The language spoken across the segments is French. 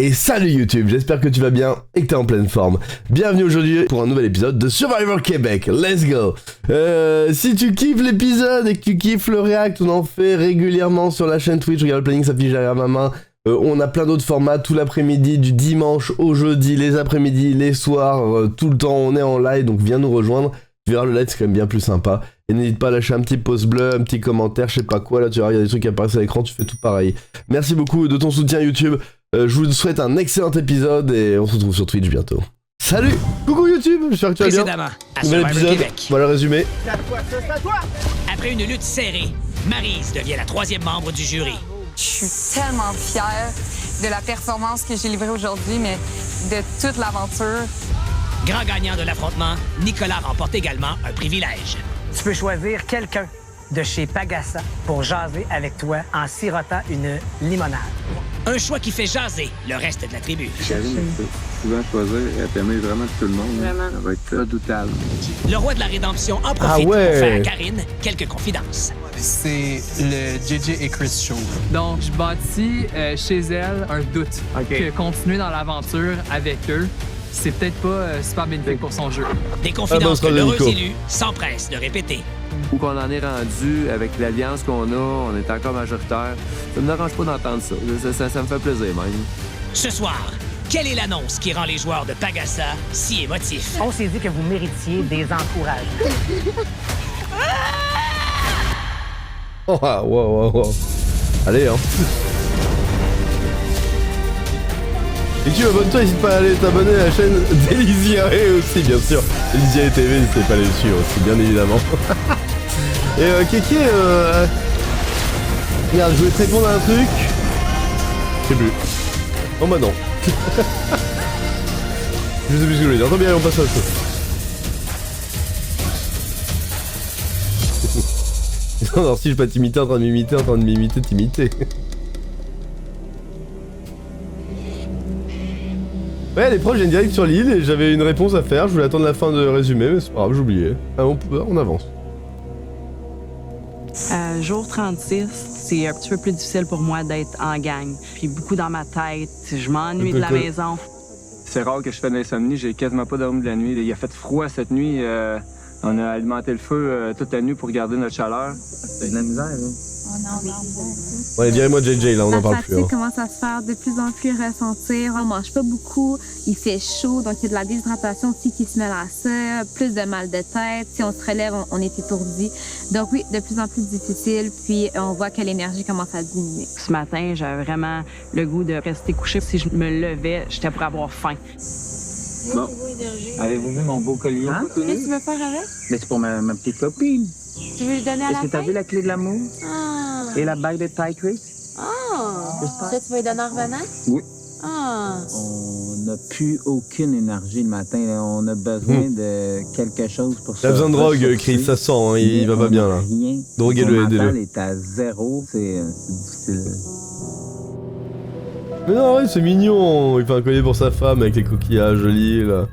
Et salut YouTube, j'espère que tu vas bien et que t'es en pleine forme. Bienvenue aujourd'hui pour un nouvel épisode de Survivor Québec, let's go. Si tu kiffes l'épisode et que tu kiffes le react, on en fait régulièrement sur la chaîne Twitch, regarde le planning s'affiche derrière ma main. On a plein d'autres formats tout l'après-midi, du dimanche au jeudi, les après-midi, les soirs, tout le temps on est en live, donc viens nous rejoindre. Tu verras le live c'est quand même bien plus sympa. Et n'hésite pas à lâcher un petit pouce bleu, un petit commentaire, je sais pas quoi, là tu verras il y a des trucs qui apparaissent à l'écran, tu fais tout pareil. Merci beaucoup de ton soutien YouTube. Je vous souhaite un excellent épisode et on se retrouve sur Twitch bientôt. Salut! Coucou YouTube, j'espère que tu vas bien. Précédemment, à Nouvel Survivor épisode, Québec. voilà le résumé. Après une lutte serrée, Maryse devient la 3e membre du jury. Je suis tellement fière de la performance que j'ai livrée aujourd'hui, mais de toute l'aventure. Grand gagnant de l'affrontement, Nicolas remporte également un privilège. Tu peux choisir quelqu'un de chez Pagasa pour jaser avec toi en sirotant une limonade. Un choix qui fait jaser le reste de la tribu. Karine, tu peux souvent choisir, elle permet vraiment de tout le monde. Vraiment. Ça va être redoutable. Le roi de la rédemption en profite pour faire à Karine quelques confidences. C'est le JJ et Chris Show. Donc, je bâtis chez elle un doute que continuer dans l'aventure avec eux, c'est peut-être pas super bénéfique pour son jeu. Des confidences Ah, que bon, l'heureux Nico. élu s'empresse de répéter. Où qu'on en est rendu, avec l'alliance qu'on a, on est encore majoritaire. Ça me dérange pas d'entendre ça. Ça me fait plaisir, même. Ce soir, quelle est l'annonce qui rend les joueurs de Pagasa si émotifs? On s'est dit que vous méritiez des encouragements. Oh, wow. Allez, hein. Et tu abonne-toi, n'hésite pas à aller t'abonner à la chaîne d'Elysiae aussi, bien sûr. Elysiae TV, n'hésitez pas à aller le suivre aussi, bien évidemment. Et Kéké, regarde, je voulais te répondre à un truc. Je sais plus. Oh bah non. Je sais plus ce que je voulais dire. Tant bien, on passe à autre chose. Non, si je vais pas t'imiter, en train de m'imiter, t'imiter. Ouais, les proches, j'ai une direct sur l'île et j'avais une réponse à faire. Je voulais attendre la fin de résumé, mais c'est pas grave, j'ai oublié. Ah, on avance. Jour 36, c'est un petit peu plus difficile pour moi d'être en gang. Puis beaucoup dans ma tête, je m'ennuie de la maison. C'est rare que je fais de l'insomnie, j'ai quasiment pas dormi de la nuit. Il a fait froid cette nuit. On a alimenté le feu toute la nuit pour garder notre chaleur. C'est de la misère, hein? Ouais, virez-moi JJ, là, on en parle La plus. fatigue Hein. commence à se faire de plus en plus ressentir. On mange pas beaucoup, il fait chaud, donc il y a de la déshydratation aussi qui se mêle à ça, plus de mal de tête. Si on se relève, on est étourdi. Donc oui, de plus en plus difficile, puis on voit que l'énergie commence à diminuer. Ce matin, j'avais vraiment le goût de rester couché. Si je me levais, j'étais pour avoir faim. Bon. Avez-vous vu mon beau collier? Hein? Qu'est-ce que tu veux faire avec? Mais c'est pour ma petite copine. Tu veux le donner à la Est-ce que t'as fête? vu la clé de l'amour? Ah! Et la bague de Ty Chris? Ah! Ça, tu vas lui donner en revenant? Oui. Ah! On n'a plus aucune énergie le matin. Là. On a besoin de quelque chose pour ça. T'as besoin de drogue, Chris, ça sent, hein, il va pas bien là. Rien. Droguez-le, Mon mental aidez-le. est à zéro. C'est difficile. Mais non, ouais, c'est mignon. Il fait un collier pour sa femme avec les coquillages jolis là.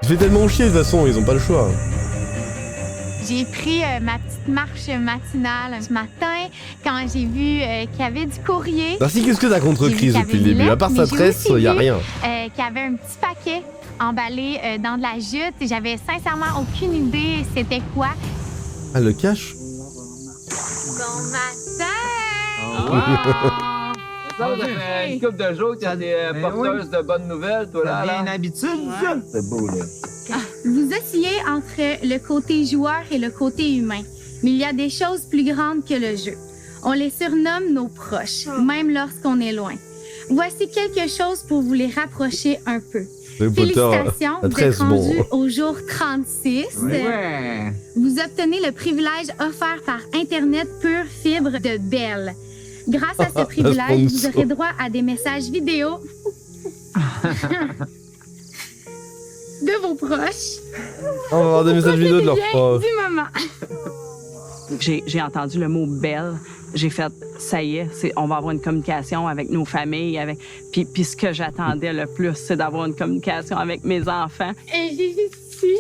Il fait tellement chier de toute façon, ils ont pas le choix. J'ai pris ma petite marche matinale ce matin quand j'ai vu qu'il y avait du courrier. Merci, qu'est-ce que t'as contre J'ai vu Chris qu'il y depuis le avait une début? À lettre, part mais sa j'ai tresse, aussi y a vu, rien. qu'il y avait un petit paquet emballé dans de la jute. J'avais sincèrement aucune idée c'était quoi. Ah, le cache? Bon matin! Ça fait une couple de jours qu'il y a des porteuses de bonnes nouvelles, toi là. une habitude, ça? C'est beau, là. Vous oscillez entre le côté joueur et le côté humain. Mais il y a des choses plus grandes que le jeu. On les surnomme nos proches, même lorsqu'on est loin. Voici quelque chose pour vous les rapprocher un peu. Harry Potter, Félicitations, la vous tresse, êtes rendus bon. au jour 36. Ouais. Vous obtenez le privilège offert par Internet Pure Fibre de Bell. Grâce à ce privilège, vous sponsor. aurez droit à des messages vidéo de vos proches. On va avoir des messages vidéo de leurs profs. Du moment. J'ai entendu le mot belle. J'ai fait, ça y est, on va avoir une communication avec nos familles. Puis ce que j'attendais le plus, c'est d'avoir une communication avec mes enfants. Et j'ai ici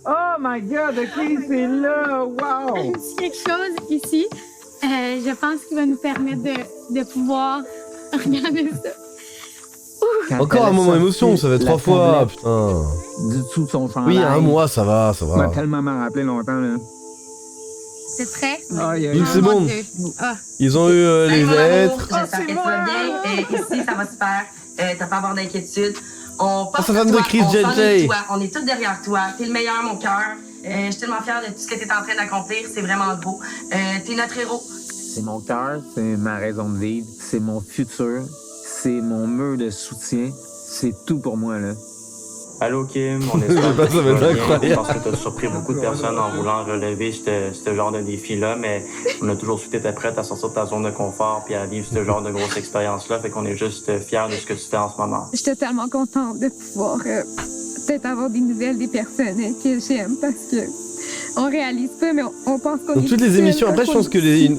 Oh my God, OK, c'est là. Wow. quelque chose ici. Je pense qu'il va nous permettre de pouvoir regarder ça. Ouh. Quand Encore elle un a moment sorti émotion, ça fait 3 la fois, tablette putain. Du dessous de son chandail. Oui, un mois, ça va, ça Ça m'a va. tellement m'en rappelé longtemps, là. C'est prêt? Oui, c'est bon. Ils ont eu les êtres. J'espère que tu vas bien. Ici, ça va super. T'as pas à avoir d'inquiétude. On pense sa à femme toi, de Chris on s'ennuie JJ. de toi. On est tous derrière toi. T'es le meilleur, mon cœur. Je suis tellement fière de tout ce que t'es en train d'accomplir. C'est vraiment beau. T'es notre héros. C'est mon cœur, c'est ma raison de vivre, c'est mon futur, c'est mon mur de soutien. C'est tout pour moi, là. Allô Kim, on espère Ça va être incroyable. Je pense que tu as surpris beaucoup de personnes en voulant relever ce genre de défi-là, mais on a toujours su que tu étais prête à sortir de ta zone de confort puis à vivre ce genre de grosse expérience-là. Fait qu'on est juste fiers de ce que tu fais en ce moment. J'étais tellement contente de pouvoir peut-être avoir des nouvelles des personnes que j'aime parce que on réalise pas, mais on pense qu'on Dans est toutes les seul émissions, après, je pense que les.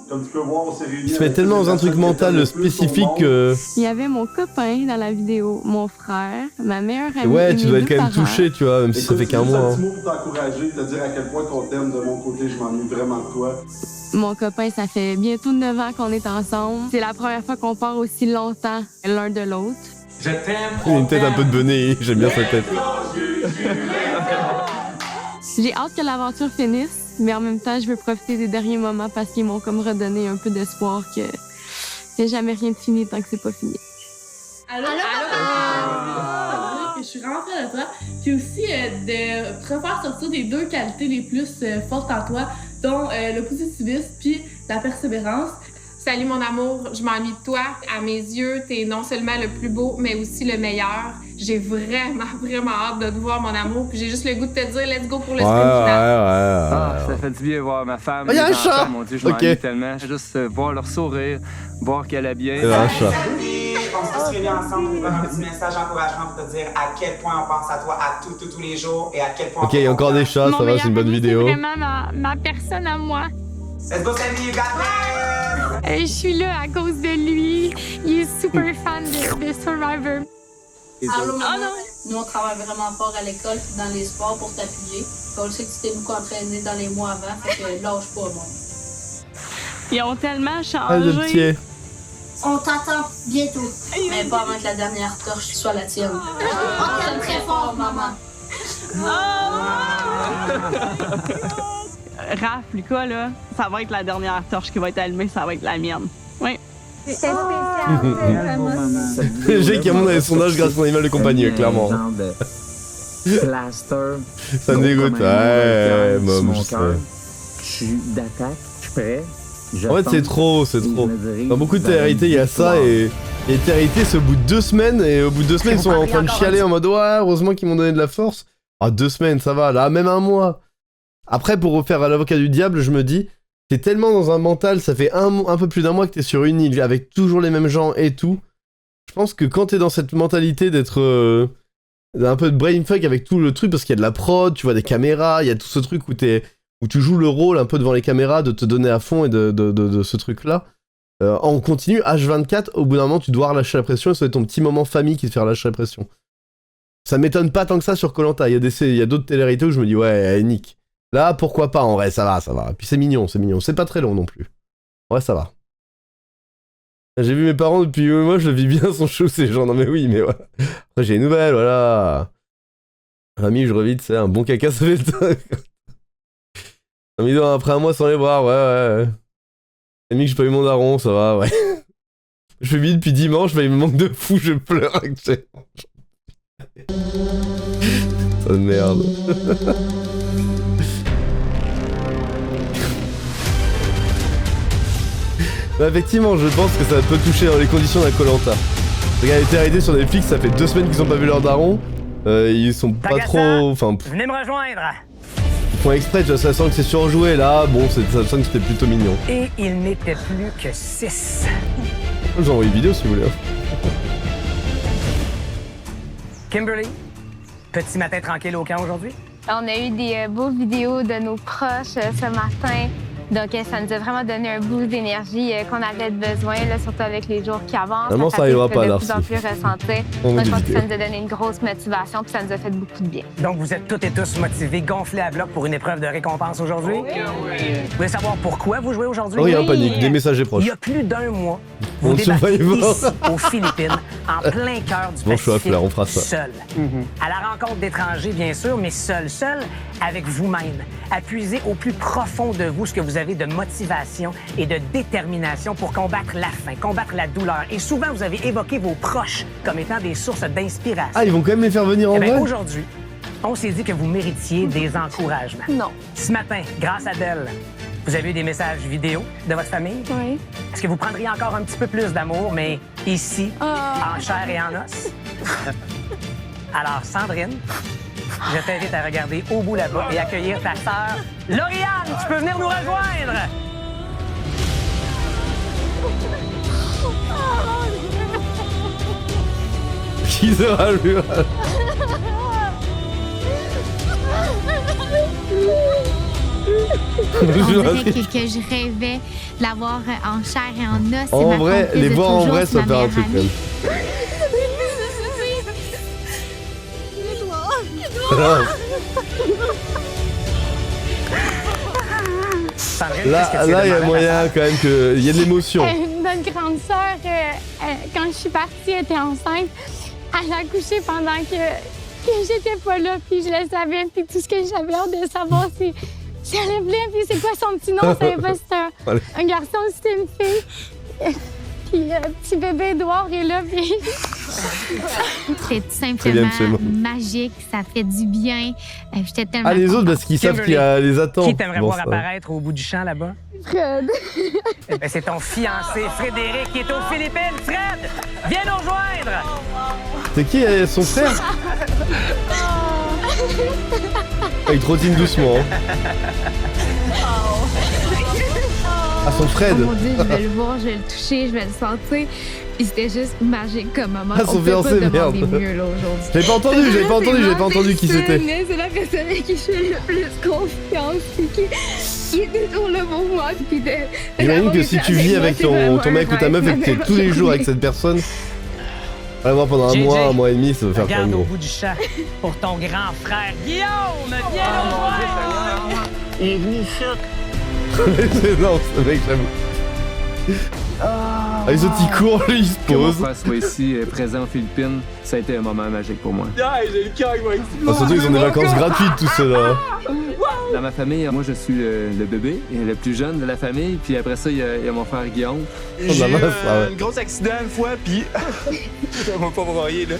Comme tu peux voir, on s'est réunis. Il se met tellement dans un truc mental spécifique que. Il y avait mon copain dans la vidéo, mon frère, ma meilleure amie. Ouais, et tu mes dois être deux quand même parents. touché, tu vois, même si ça fait qu'un mois. Un hein. petit mot pour t'encourager, te dire à quel point qu'on t'aime de mon côté, je m'ennuie vraiment de toi. Mon copain, ça fait bientôt 9 ans qu'on est ensemble. C'est la première fois qu'on part aussi longtemps l'un de l'autre. Je t'aime. Il a une tête un peu de bonnet, j'aime bien sa tête. J'ai hâte que l'aventure finisse, mais en même temps, je veux profiter des derniers moments parce qu'ils m'ont comme redonné un peu d'espoir que c'est jamais rien de fini tant que c'est pas fini. Allô, papa! Je suis vraiment fière de toi. Puis aussi de te faire sortir des deux qualités les plus fortes en toi, dont le positivisme puis la persévérance. Salut mon amour, je m'ennuie de toi. À mes yeux, t'es non seulement le plus beau, mais aussi le meilleur. J'ai vraiment hâte de te voir, mon amour. Puis j'ai juste le goût de te dire, let's go pour le sprint final. Ça fait du bien voir ma femme. Il y a mes un chat! enfants, mon Dieu, je m'ennuie tellement. Juste voir leur sourire, voir qu'elle est bien. Il y a un chat. On s'est réunis ensemble pour faire un petit message d'encouragement pour te dire à quel point on pense à toi à tous les jours et à quel point. Ok, il y a encore des chats, ça va, c'est une bonne vidéo. C'est vraiment ma personne à moi. Let's go, Sandy, you got this! Je suis là à cause de lui. Il est super fan de Survivor. Allô, maman? Nous, on travaille vraiment fort à l'école et dans les sports pour t'appuyer. On sait que tu t'es beaucoup entraîné dans les mois avant, fait que lâche pas, bon. Ils ont tellement Ah, le changé. petit. On t'attend bientôt. Mais pas avant que la dernière torche soit la tienne. On t'aime très fort, maman. Raph, Lucas, là, ça va être la dernière torche qui va être allumée, ça va être la mienne. Oui. C'est spécial, vraiment. J'ai qui monte dans les sondages grâce à mon animal de compagnie, clairement. Un genre de plaster. Ça me dégoûte. Ouais, moi, je sais. Je suis d'attaque, je suis prêt. En fait, c'est trop, c'est trop. Dans beaucoup de télé-réalités, il y a ça et les télé-réalités, c'est au bout de 2 semaines et au bout de 2 semaines, ils sont en train de chialer en mode ouais, heureusement qu'ils m'ont donné de la force. Ah, 2 semaines, ça va, là, même un mois. Après, pour refaire l'avocat du diable, je me dis, t'es tellement dans un mental, ça fait un peu plus d'un mois que t'es sur une île avec toujours les mêmes gens et tout. Je pense que quand t'es dans cette mentalité d'être un peu de brainfuck avec tout le truc, parce qu'il y a de la prod, tu vois des caméras, il y a tout ce truc où tu joues le rôle un peu devant les caméras, de te donner à fond et de ce truc-là. En continu, H24, au bout d'un moment, tu dois relâcher la pression et ça va être ton petit moment famille qui te fait relâcher la pression. Ça m'étonne pas tant que ça sur Koh-Lanta. Il y a d'autres télé-réalités où je me dis, ouais, nique. Là, pourquoi pas, en vrai, ça va. Et puis c'est mignon. C'est pas très long non plus. En vrai, ça va. J'ai vu mes parents depuis moi, je le vis bien, son show, c'est genre, non mais oui, mais ouais. Après, j'ai une nouvelle, voilà. Rami, je revis, c'est un bon caca, ça fait le temps. Après un mois sans les voir, ouais. J'ai mis que j'ai pas eu mon daron, ça va, ouais. Je fais mis depuis dimanche, mais il me manque de fou, je pleure actuellement. Ça de merde. Bah effectivement, je pense que ça peut toucher dans les conditions d'un Koh-Lanta. Regarde, les télé-réalités sur Netflix, ça fait 2 semaines qu'ils ont pas vu leur daron. Ils sont pas trop... Enfin, venez me rejoindre. ils font exprès, tu vois, ça sent que c'est surjoué là. Bon, ça sent que c'était plutôt mignon. Et il n'était plus que 6. Je vous envoie une vidéo si vous voulez. Kimberly, petit matin tranquille au camp aujourd'hui? On a eu des beaux vidéos de nos proches ce matin. Donc, ça nous a vraiment donné un boost d'énergie qu'on avait besoin, là, surtout avec les jours qui avancent. Maman, ça arrivera pas, de plus en plus ressentir. On Donc, je pense que ça nous a donné une grosse motivation puis ça nous a fait beaucoup de bien. Donc, vous êtes toutes et tous motivés, gonflés à bloc pour une épreuve de récompense aujourd'hui? Oui. Vous voulez savoir pourquoi vous jouez aujourd'hui? Oh, il y a un panique, des messagers proches. Il y a plus d'1 mois, vous débarquez ici, aux Philippines, en plein cœur du Bon choix, Pacifique, Fleur, on fera ça. seul. À la rencontre d'étrangers, bien sûr, mais seul avec vous-même. À puiser au plus profond de vous ce que vous avez de motivation et de détermination pour combattre la faim, combattre la douleur. Et souvent, vous avez évoqué vos proches comme étant des sources d'inspiration. Ah, ils vont quand même les faire venir en vrai? Aujourd'hui, on s'est dit que vous méritiez des encouragements. Non. Ce matin, grâce à Belle, vous avez eu des messages vidéo de votre famille? Oui. Est-ce que vous prendriez encore un petit peu plus d'amour, mais ici, en chair et en os? Alors, Sandrine, je t'invite à regarder au bout là-bas et accueillir ta sœur, Lauriane. Tu peux venir nous rejoindre. Qui sera lui? On dirait que je rêvais de l'avoir en chair et en os. En vrai, les voir en vrai, ça fait un truc quand même. Là, il y a moyen quand même qu'il y ait de l'émotion. Notre grande sœur, quand je suis partie, elle était enceinte. Elle a accouché pendant que j'étais pas là, puis je le savais. Puis tout ce que j'avais hâte de savoir, c'est si elle est pleine, puis c'est quoi son petit nom. On savait pas si c'était un garçon ou si c'était une fille. Puis petit bébé Édouard est là, puis... C'est tout simplement magique, ça fait du bien. J'étais tellement les autres, parce qu'ils savent qu'il y a les attentes. Qui t'aimerait voir apparaître au bout du champ, là-bas? Fred. C'est ton fiancé, Frédéric, qui est aux Philippines. Fred, viens nous rejoindre! C'est qui, son frère? Il trottine doucement. Ah, son Fred! Oh mon Dieu, je vais le voir, je vais le toucher, je vais le sentir. Puis c'était juste magique comme moment. Ah, son fiancé, merde! J'avais pas entendu qui c'était. C'est la personne à qui je fais le plus confiance, qui est toujours là pour moi. J'imagine que si tu vis avec ton mec ou ta meuf et que t'es tous les jours avec cette personne, on va voir pendant un mois et demi, ça va faire quand même Regarde au gros. bout du champ pour ton grand frère Guillaume! Viens nous rejoindre! Il est venu ici. C'est énorme ce mec, j'avoue. Les autres ils courent, lui il se Que mon pose. frère soit ici, présent aux Philippines, ça a été un moment magique pour moi. J'ai le cœur qui va exploser. Surtout ils ont des vacances gratuites tout cela. Dans ma famille, moi je suis le bébé, le plus jeune de la famille, puis après ça il y a mon frère Guillaume. J'ai eu un gros accident une fois, puis ça m'a pas broyé là.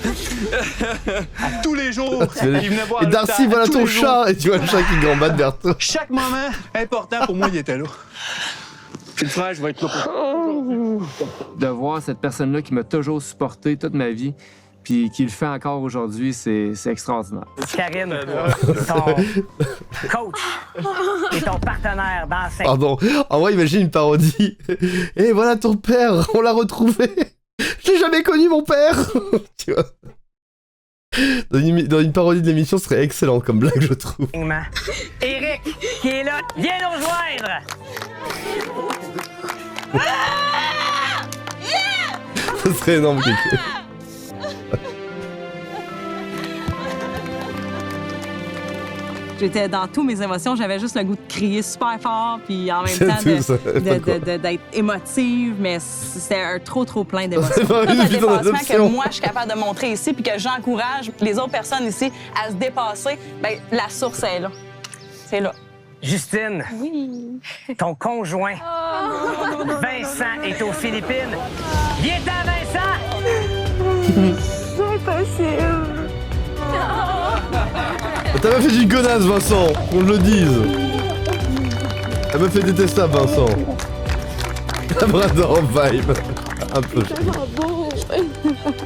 Tous les jours, il venait voir Et Darcy, voilà ton chat! Et tu vois le chat qui gambade vers toi. Chaque moment important pour moi, il était là. Puis le frère, je vais être là pour De voir cette personne-là qui m'a toujours supporté toute ma vie, puis qui le fait encore aujourd'hui, c'est extraordinaire. Karine, ton coach et ton partenaire dans cette... Pardon. En vrai, imagine une parodie. Et voilà ton père, on l'a retrouvé. Je l'ai jamais connu mon père. Tu vois. Dans une parodie de l'émission, ce serait excellent comme blague, je trouve. Eric, qui est là, viens nous rejoindre! Ce serait énorme, Kiki. J'étais dans toutes mes émotions, j'avais juste le goût de crier super fort, puis en même temps d'être émotive, mais c'était trop plein d'émotions. Tout le dépassement que moi, je suis capable de montrer ici, puis que j'encourage les autres personnes ici à se dépasser, bien, la source est là. C'est là. Justine, ton conjoint, Vincent, est aux Philippines. Viens-t'en, Vincent! C'est possible. T'as pas fait une connasse, Vincent, qu'on le dise. T'as pas fait détestable, Vincent. Labrador vibe. Un peu.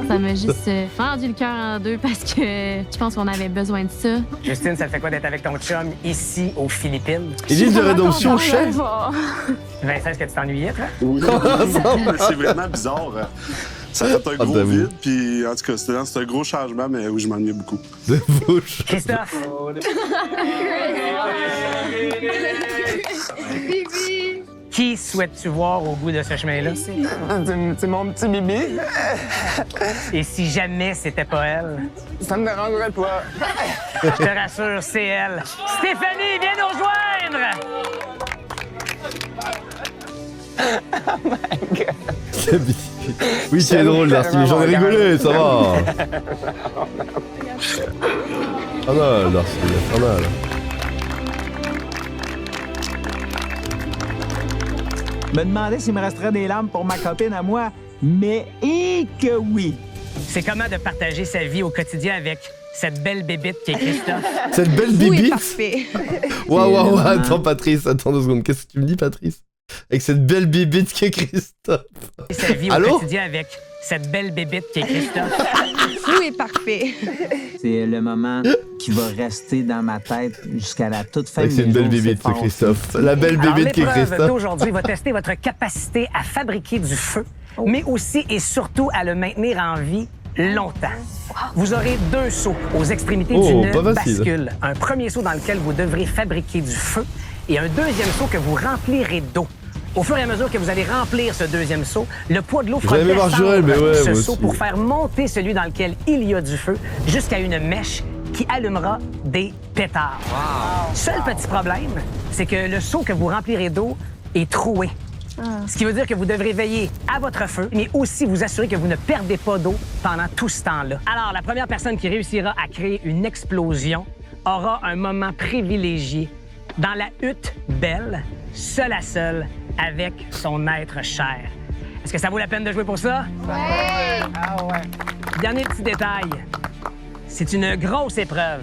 Ça m'a juste fendu le cœur en deux parce que je pense qu'on avait besoin de ça. Justine, ça te fait quoi d'être avec ton chum ici aux Philippines? Élise de rédemption, chef. Vincent, est-ce que tu t'ennuyais, toi? Oui, c'est vraiment bizarre. Ça fait un gros vide, puis en tout cas, c'était un gros changement, mais oui, je m'ennuyais beaucoup. C'est bouche. Christophe! Bibi! Qui souhaites-tu voir au bout de ce chemin-là? C'est mon petit Bibi. Et si jamais c'était pas elle? Ça me dérangerait pas. Je te rassure, c'est elle. Stéphanie, viens nous rejoindre! Oh my God. Oui, c'est drôle, Darcy, mais j'en ai rigolé, ça va. Infernal, Darcy, infernal. Me demandais s'il me resterait des larmes pour ma copine à moi, mais que oui. C'est comment de partager sa vie au quotidien avec cette belle bébite qui est Christophe. Cette belle bébite? Oui, parfait. Waouh, attends, Patrice, attends 2 secondes. Qu'est-ce que tu me dis, Patrice? Avec cette belle bébite qui est Christophe. Sa vie au quotidien avec cette belle bébite qui est Christophe. Oui, parfait. C'est le moment qui va rester dans ma tête jusqu'à la toute fin. C'est une belle bébite, c'est Christophe. La belle bébite qui est Christophe. L'épreuve d'aujourd'hui va tester votre capacité à fabriquer du feu, mais aussi et surtout à le maintenir en vie longtemps. Vous aurez 2 sauts aux extrémités d'une bascule. Un premier saut dans lequel vous devrez fabriquer du feu et un deuxième saut que vous remplirez d'eau. Au fur et à mesure que vous allez remplir ce deuxième seau, le poids de l'eau fera descendre ce seau pour faire monter celui dans lequel il y a du feu jusqu'à une mèche qui allumera des pétards. Seul petit problème, c'est que le seau que vous remplirez d'eau est troué. Ce qui veut dire que vous devrez veiller à votre feu, mais aussi vous assurer que vous ne perdez pas d'eau pendant tout ce temps-là. Alors, la première personne qui réussira à créer une explosion aura un moment privilégié dans la hutte belle, seule à seule, avec son être cher. Est-ce que ça vaut la peine de jouer pour ça? Oui! Ah ouais. Dernier petit détail. C'est une grosse épreuve,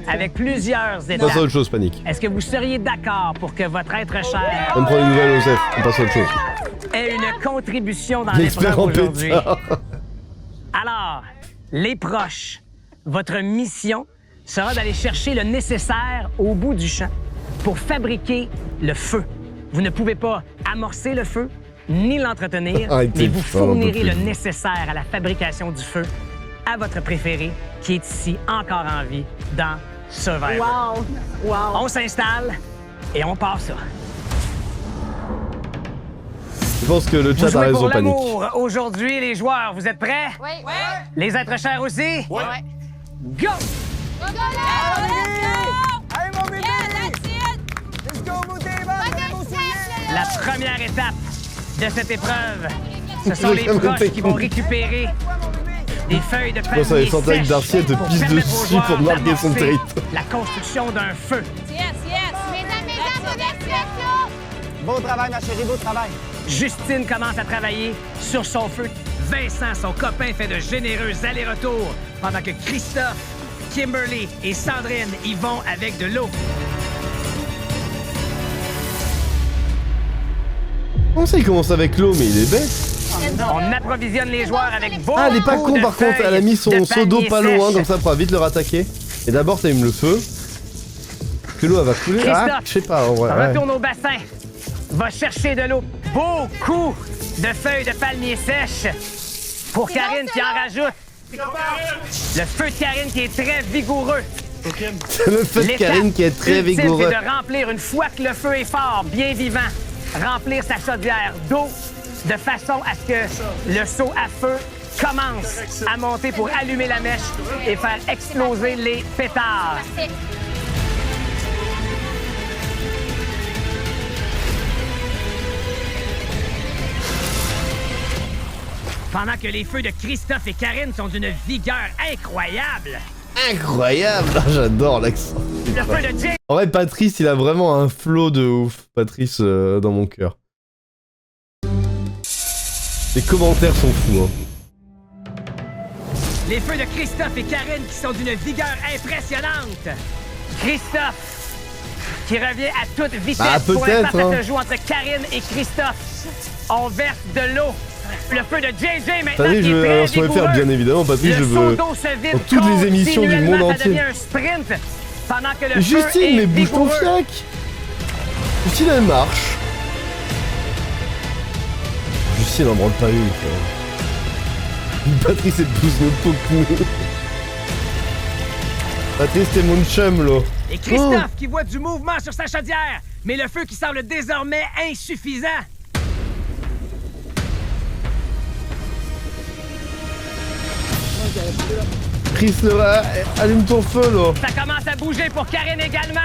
avec plusieurs étapes. Passe à autre chose, Panique. Est-ce que vous seriez d'accord pour que votre être cher... On me prend une nouvelle, Joseph. On passe à autre chose. ...ait une contribution dans l'épreuve aujourd'hui? Alors, les proches, votre mission sera d'aller chercher le nécessaire au bout du champ pour fabriquer le feu. Vous ne pouvez pas amorcer le feu, ni l'entretenir, mais vous fournirez le nécessaire à la fabrication du feu à votre préféré, qui est ici, encore en vie, dans Survivor. Wow! Wow! On s'installe et on part ça. Je pense que le chat a raison, Panique. Aujourd'hui, les joueurs, vous êtes prêts? Oui. Oui. Les êtres chers aussi? Oui. Go! Go, go, Allez, mon bébé! Let's go, mon La première étape de cette épreuve, ce sont les proches qui vont récupérer des feuilles de palmier sèches pour permettre aux joueurs d'amorcer la construction d'un feu. Yes, yes! Mesdames, observation! Beau travail, ma chérie, beau travail. Justine commence à travailler sur son feu. Vincent, son copain, fait de généreux allers-retours, pendant que Christophe, Kimberly et Sandrine y vont avec de l'eau. Comment ça, il commence avec l'eau, mais il est bête. On approvisionne les joueurs avec beaucoup elle est pas con par contre, elle a mis son seau d'eau pas loin, comme ça pour vite le rattaquer. Et d'abord t'allumes le feu. Que l'eau elle va couler. Ah, je sais pas, en vrai. Retourne au bassin. Va chercher de l'eau. Beaucoup de feuilles de palmier sèches. Pour Karine qui en rajoute. Le feu de Karine qui est très vigoureux. Le feu de Karine qui est très vigoureux. C'est de remplir, une fois que le feu est fort, bien vivant, remplir sa chaudière d'eau de façon à ce que le seau à feu commence à monter pour allumer la mèche et faire exploser les pétards. Pendant que les feux de Christophe et Karine sont d'une vigueur incroyable. Incroyable! J'adore l'accent. Le feu de Jay. En vrai, Patrice, il a vraiment un flow de ouf. Patrice, dans mon cœur. Les commentaires sont fous, Les feux de Christophe et Karine qui sont d'une vigueur impressionnante. Christophe qui revient à toute vitesse. Pour l'instant, ça se joue entre Karine et Christophe. On verse de l'eau. Le feu de JJ maintenant qui est très vigoureux. Faire, bien évidemment, Patrice, je veux dans toutes les émissions du monde entier. Ça devient un sprint pendant que le Justine, feu est mais bouge ton vigoureux. fiac. Justine, elle marche. Justine, n'en branle pas une. Patrice, elle pousse le pokou. Patrice, t'es mon chum, là. Et Christophe qui voit du mouvement sur sa chaudière mais le feu qui semble désormais insuffisant. Chris, allume ton feu, là. Ça commence à bouger pour Karine également.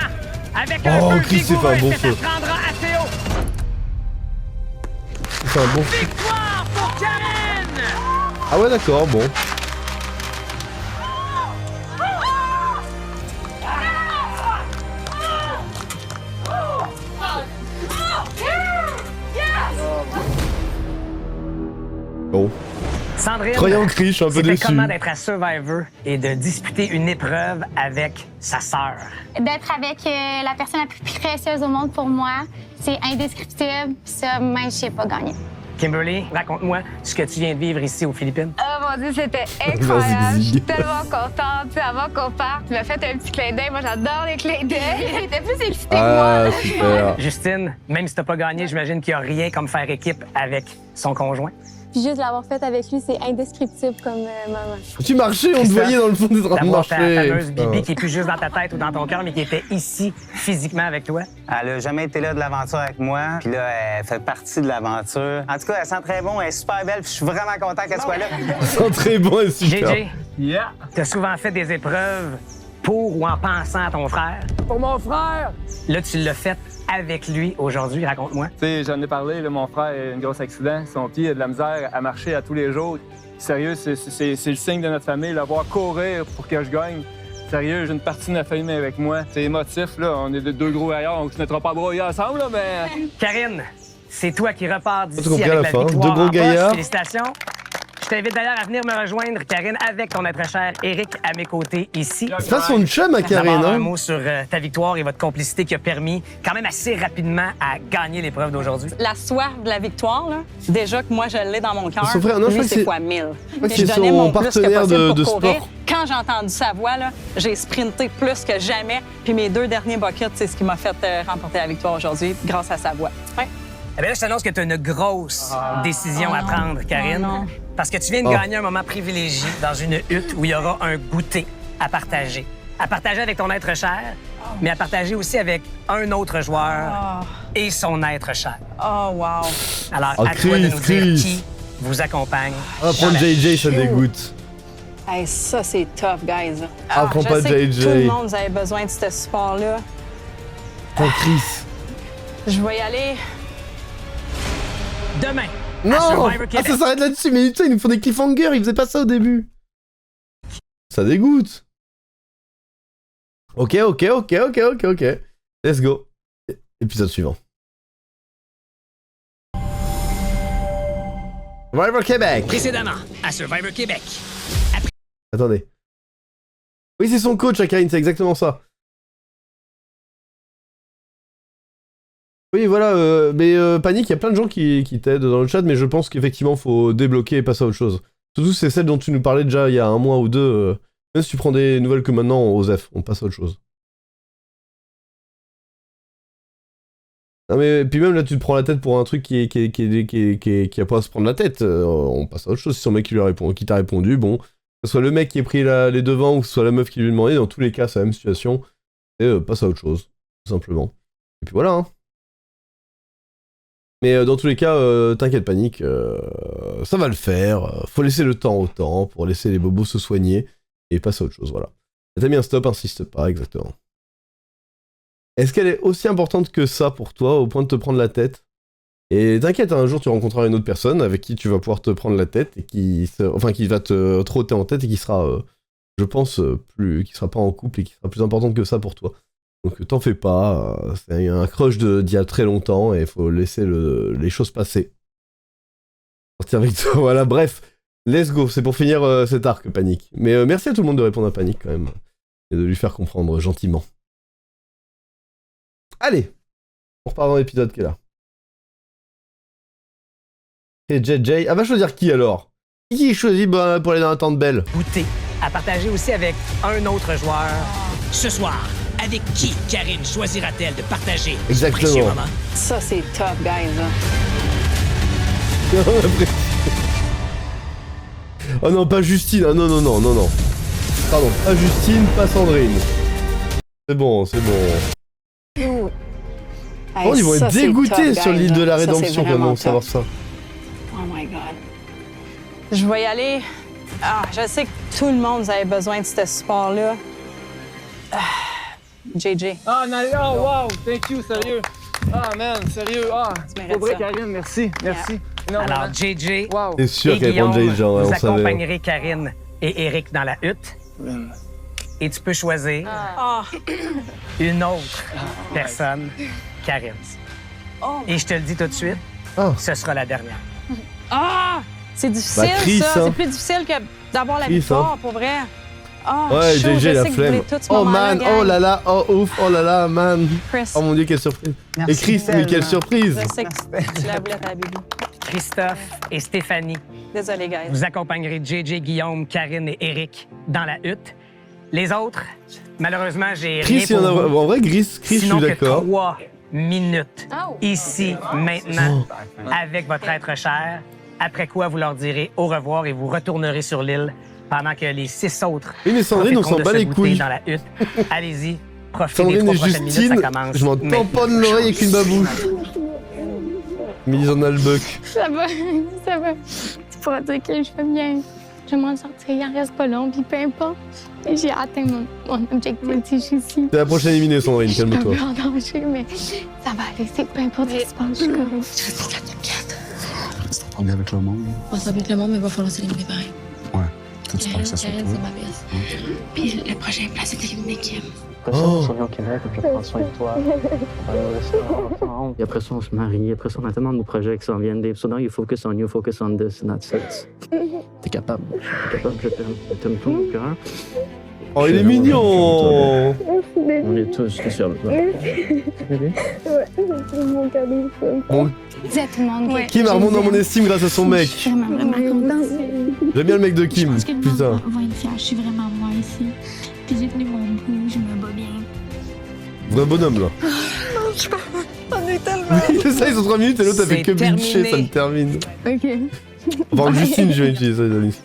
Avec Oh, un feu Chris, c'est pas un vigoureux, bon ça feu. se rendra assez haut. C'est un bon feu. Victoire pour Karine! Ah ouais, d'accord, bon. Bon. Sandrine, Croyant Chris, je suis un peu c'était déçu. comment d'être à Survivor et de disputer une épreuve avec sa sœur? D'être avec la personne la plus précieuse au monde pour moi, c'est indescriptible. Ça, même je sais pas gagner. Kimberly, raconte-moi ce que tu viens de vivre ici aux Philippines. Oh mon Dieu, c'était incroyable. Je suis tellement contente. Tu sais, avant qu'on parte, tu m'as fait un petit clin d'œil. Moi, j'adore les clins d'œil. Il était plus excité que moi. Ah, super. Justine, même si t'as pas gagné, j'imagine qu'il y a rien comme faire équipe avec son conjoint. Puis juste l'avoir fait avec lui, c'est indescriptible comme moment. Tu marchais, on te voyait dans le fond des train de D'avoir ta marcher. fameuse Bibi qui est plus juste dans ta tête ou dans ton cœur, mais qui était ici physiquement avec toi. Elle a jamais été là de l'aventure avec moi. Puis là, elle fait partie de l'aventure. En tout cas, elle sent très bon, elle est super belle. Puis je suis vraiment content qu'elle soit là. C'est très bon et super. JJ, t'as souvent fait des épreuves pour ou en pensant à ton frère. Pour mon frère! Là, tu l'as fait avec lui aujourd'hui. Raconte-moi. Tu sais, j'en ai parlé, là, mon frère a eu un gros accident. Son pied a de la misère à marcher à tous les jours. Sérieux, c'est le signe de notre famille, le voir courir pour que je gagne. Sérieux, j'ai une partie de ma famille avec moi. C'est émotif, là. On est de deux gros ailleurs, on ne se mettra pas à broyer ensemble, là, mais... Karine, c'est toi qui repars d'ici compris avec à la la fin. victoire Deux gros en poche. gaillards. Félicitations. Je t'invite d'ailleurs à venir me rejoindre, Karine, avec ton être cher Eric à mes côtés ici. C'est pas son chum à Karine, D'abord, un hein? mot sur ta victoire et votre complicité qui a permis quand même assez rapidement à gagner l'épreuve d'aujourd'hui. La soif de la victoire, là, déjà que moi, je l'ai dans mon cœur. Son frère, non, je lui, crois que c'est c'est- fois 1000. je crois que Je c'est donnais son mon plus que partenaire possible de pour courir. sport. Quand j'ai entendu sa voix, là, j'ai sprinté plus que jamais. Puis mes 2 derniers buckets, c'est ce qui m'a fait remporter la victoire aujourd'hui, grâce à sa voix. Ouais. Eh bien là, je t'annonce que tu as une grosse décision à prendre, Karine. Oh non. Parce que tu viens de gagner un moment privilégié dans une hutte où il y aura un goûter à partager. À partager avec ton être cher, mais à partager aussi avec un autre joueur et son être cher. Oh, wow. Alors, Oh, à toi de nous dire Chris. qui vous accompagne. Ah, prendre JJ, ça dégoûte. Hey, ça, c'est tough, guys. Ah, prends je pas sais que JJ. tout le monde vous avez besoin de ce support-là. Prends Chris. Je vais y aller. Demain, à Non! Survivor Ah, Québec. ça s'arrête là-dessus, mais putain, ils nous font des cliffhangers, ils faisaient pas ça au début. Ça dégoûte. Ok. Let's go. Épisode suivant. Survivor Québec. Précédemment, à Survivor Québec. Attendez. Oui, c'est son coach, Karine, c'est exactement ça. Oui, voilà, Panique, il y a plein de gens qui t'aident dans le chat, mais je pense qu'effectivement, faut débloquer et passer à autre chose. Surtout, c'est celle dont tu nous parlais déjà il y a un mois ou deux. Même si tu prends des nouvelles que maintenant, Osef, on passe à autre chose. Non mais, puis même là, tu te prends la tête pour un truc qui a pas à se prendre la tête. On passe à autre chose. Si son mec qui t'a répondu, bon, que ce soit le mec qui ait pris les devants ou que ce soit la meuf qui lui demandait, dans tous les cas, c'est la même situation. Et passe à autre chose, tout simplement. Et puis voilà, hein. Mais dans tous les cas, t'inquiète Panique, ça va le faire. Faut laisser le temps au temps pour laisser les bobos se soigner et passer à autre chose, voilà. T'as mis un stop, insiste pas, exactement. Est-ce qu'elle est aussi importante que ça pour toi, au point de te prendre la tête? Et t'inquiète, un jour tu rencontreras une autre personne avec qui tu vas pouvoir te prendre la tête et qui va te trotter en tête et qui sera, je pense, qui sera pas en couple et qui sera plus importante que ça pour toi. Donc t'en fais pas, c'est un crush d'il y a très longtemps et il faut laisser les choses passer. Sortir avec toi, voilà, bref, let's go, c'est pour finir cet arc Panique. Mais merci à tout le monde de répondre à Panique quand même, et de lui faire comprendre gentiment. Allez, on repart dans l'épisode qui est là. Et JJ, va choisir qui alors? Qui choisit pour aller dans la tente belle? Goûter à partager aussi avec un autre joueur. Ce soir, avec qui Karine choisira-t-elle de partager Exactement. ce précieux moment? Ça, c'est tough, guys. Oh non, pas Justine, ah non. Pardon, pas Justine, pas Sandrine. C'est bon. Oh, ils vont être dégoûtés sur l'île de la Ça, c'est Rédemption, vraiment comment top. savoir ça. Oh my God. Je vais y aller. Ah, je sais que tout le monde vous avez besoin de ce support-là. JJ. Ah, oh, wow, thank you, sérieux. Ah, man, sérieux. Ah, pour vrai, Karine, merci, merci. Alors, JJ C'est sûr et qu'elle prend Guillaume, JJ, on vous savait. accompagnerez Karine et Eric dans la hutte. Et tu peux choisir une autre personne, Karine. Et je te le dis tout de suite, ce sera la dernière. Ah! C'est difficile, Chris, ça. hein. C'est plus difficile que d'avoir la Chris, victoire, hein. pour vrai. Ah, Ouais, chaud, GG je la sais que vous flemme. voulez tout ce Oh moment-là, man, gang. oh là là, oh ouf, oh là là, man. Chris. Oh mon dieu, quelle surprise. Merci Et Chris, mais quelle tellement. surprise. Je sais que tu la voulais, ta bébé. Christophe et Stéphanie, Désolée, guys. vous accompagnerez JJ, Guillaume, Karine et Eric dans la hutte. Les autres, malheureusement, j'ai Chris, rien il y en a... pour vous. En vrai, Chris, je Sinon suis que d'accord. 3 minutes, ici, maintenant, avec votre être cher, après quoi vous leur direz au revoir et vous retournerez sur l'île pendant que les 6 autres Oui, mais Sandrine, on profiteront s'en bat de se les goûter couilles. dans la hutte. Allez-y, profitez des Sandrine 3 et prochaines minutes, Justine, ça commence. je m'en maintenant. tamponne l'oreille avec une babouche. Mise en albuck. Ça va, ça va. Tu pourras dire que je vais bien. Je vais m'en sortir, il en reste pas long, puis peu importe. J'ai atteint mon objectif si je suis ici. C'est la prochaine éliminée, Sandrine, calme-toi. Je suis un peu en danger, mais ça va aller. C'est peu importe ce qui se passe, je suis correcte. C'est pas bien avec le monde. On va s'habiller avec le monde, mais il va falloir s'éliminer pareil. Ouais. Toi, tu penses que ça soit Karine, toi? c'est ma best. Puis le prochain plat, c'est d'éliminer Kim. Après ça, on revient au Québec, je vais prendre soin de toi. Et après ça, on se marie. Après ça, on a tellement de projets qui s'en viennent. Dave, so now you focus on this, and that's it. T'es capable. T'es capable, je t'aime. Je t'aime tout mon cœur. Oh, il est mignon. On est tous sur le bébé. Mon cadeau. Bon. Dis à tout le monde. Ouais, Kim a remonté dans mon estime grâce à son mec. Je suis vraiment contente. J'aime bien le mec de Kim, Parce que le putain. monde va être fier. Je suis vraiment moi ici. Puis j'ai tenu mon bout, je me bats bien. Vrai bonhomme, là. Non, je sais pas. On est tellement. Oui, c'est ça, ils sont 3 minutes et l'autre avait que C'est bitché, ça me terminé. termine. OK. Enfin, Justine, je vais utiliser ça, les amis.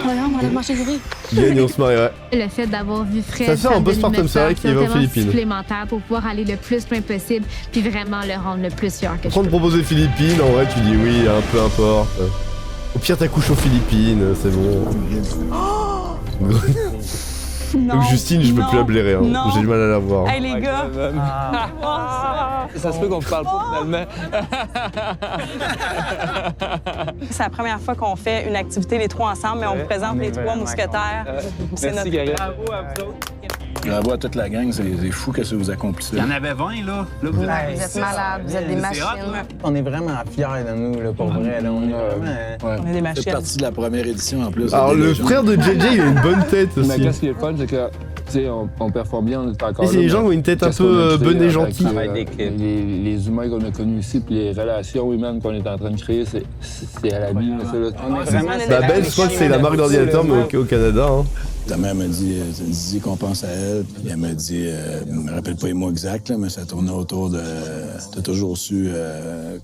Voilà, on va aller marcher du riz. Gagne, on se marie, ouais. Le fait d'avoir vu Fred, Ça se fait en postpartum, c'est vrai qu'il va aux Philippines. supplémentaire pour pouvoir aller le plus loin possible, puis vraiment le rendre le plus fier que je Prendre peux. proposer Philippines, en vrai, tu dis oui, un peu importe. Au pire, t'accouches aux Philippines, c'est bon. Donc Justine, je peux plus la blairer, hein. non. J'ai du mal à la voir. Hey, les gars! Ça se peut qu'on se parle pas finalement. C'est la première fois qu'on fait une activité les trois ensemble, mais on vous présente les trois mousquetaires. C'est Merci, Karine. Bravo à vous autres. Bravo à toute la gang, c'est fou que ça vous accomplisse. Il y en avait 20, là. Vous êtes malades, vous êtes des machines. On est vraiment fiers de nous, là, pour vrai. Là. On est vraiment... On est des machines. C'est partie de la première édition en plus. Alors, le frère de JJ, il a une bonne tête Mais aussi. qu'est-ce qui est le fun, c'est que, tu sais, on performe bien, on est encore Et c'est là, les gens mais qui ont une tête un qu'est-ce peu qu'on a créé bonne et avec, gentille. les humains qu'on a connus ici, puis les relations humaines qu'on est en train de créer, c'est à la vie. Ça, là. Bah, Ben, je crois que c'est la marque d'ordinateur, mais au Canada. Hein. Ta mère m'a dit, dis qu'on pense à elle, puis elle m'a dit, je me rappelle pas les mots exacts, là, mais ça tournait autour de, t'as toujours su